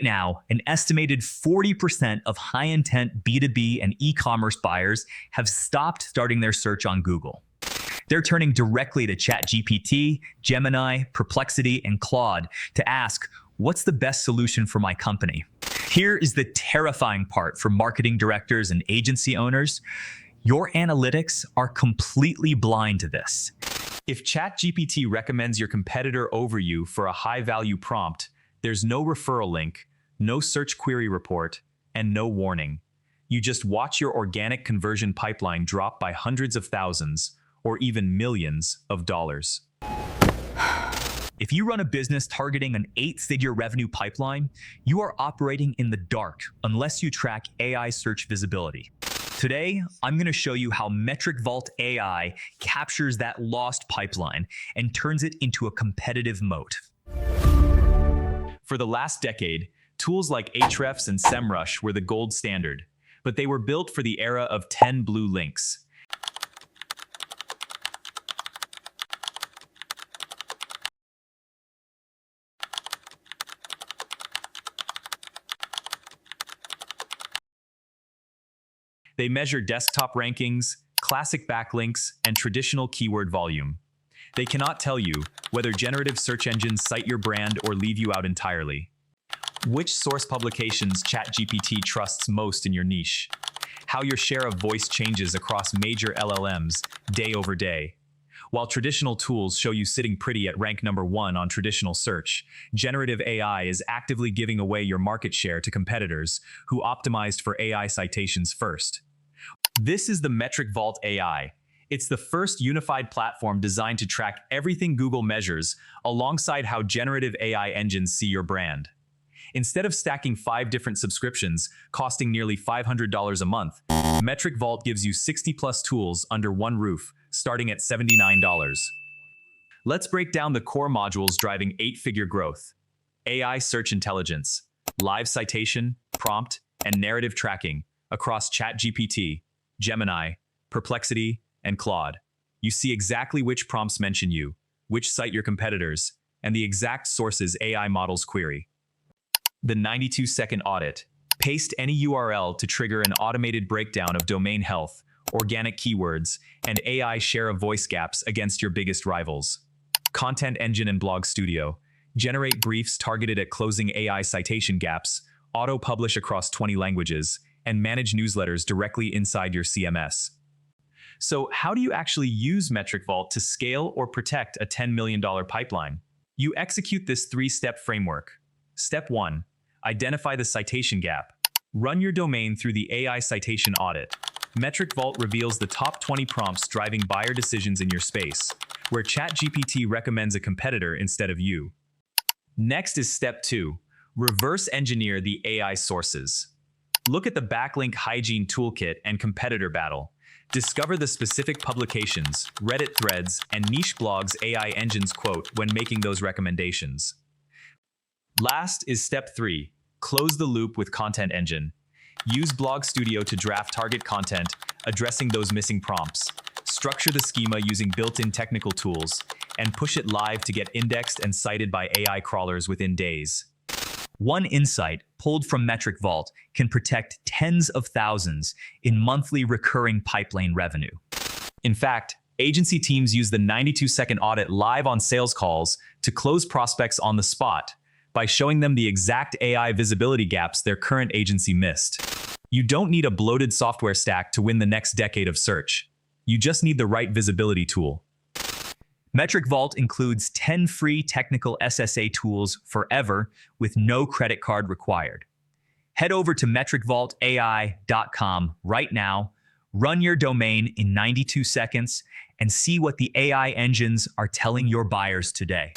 now, an estimated 40% of high-intent B2B and e-commerce buyers have stopped starting their search on Google. They're turning directly to ChatGPT, Gemini, Perplexity, and Claude to ask, what's the best solution for my company? Here is the terrifying part for marketing directors and agency owners. Your analytics are completely blind to this. If ChatGPT recommends your competitor over you for a high-value prompt, there's no referral link, no search query report, and no warning. You just watch your organic conversion pipeline drop by hundreds of thousands, or even millions of dollars. If you run a business targeting an 8-figure revenue pipeline, you are operating in the dark unless you track AI search visibility. Today, I'm going to show you how MetricVault AI captures that lost pipeline and turns it into a competitive moat. For the last decade, tools like Ahrefs and Semrush were the gold standard, but they were built for the era of 10 blue links. They measure desktop rankings, classic backlinks, and traditional keyword volume. They cannot tell you whether generative search engines cite your brand or leave you out entirely. Which source publications ChatGPT trusts most in your niche? How your share of voice changes across major LLMs day over day. While traditional tools show you sitting pretty at rank number 1 on traditional search, generative AI is actively giving away your market share to competitors who optimized for AI citations first. This is the MetricVault AI. It's the first unified platform designed to track everything Google measures alongside how generative AI engines see your brand. Instead of stacking 5 different subscriptions costing nearly $500 a month, MetricVault gives you 60+ tools under one roof, starting at $79. Let's break down the core modules driving 8-figure growth: AI search intelligence, live citation, prompt, and narrative tracking across ChatGPT, Gemini, Perplexity, and Claude. You see exactly which prompts mention you, which cite your competitors, and the exact sources AI models query. The 92-second audit. Paste any URL to trigger an automated breakdown of domain health, organic keywords, and AI share of voice gaps against your biggest rivals. Content Engine and Blog Studio. Generate briefs targeted at closing AI citation gaps, auto-publish across 20 languages, and manage newsletters directly inside your CMS. So how do you actually use MetricVault to scale or protect a $10 million pipeline? You execute this 3-step framework. Step 1. Identify the citation gap. Run your domain through the AI citation audit. MetricVault reveals the top 20 prompts driving buyer decisions in your space, where ChatGPT recommends a competitor instead of you. Next is Step 2. Reverse engineer the AI sources. Look at the backlink hygiene toolkit and competitor battle. Discover the specific publications, Reddit threads, and niche blogs AI engines quote when making those recommendations. Last is Step 3. Close the loop with Content Engine. Use Blog Studio to draft target content, addressing those missing prompts. Structure the schema using built-in technical tools, and push it live to get indexed and cited by AI crawlers within days. One insight pulled from MetricVault can protect tens of thousands in monthly recurring pipeline revenue. In fact, agency teams use the 92-second audit live on sales calls to close prospects on the spot by showing them the exact AI visibility gaps their current agency missed. You don't need a bloated software stack to win the next decade of search. You just need the right visibility tool. MetricVault includes 10 free technical SSA tools forever with no credit card required. Head over to MetricVaultAI.com right now, run your domain in 92 seconds, and see what the AI engines are telling your buyers today.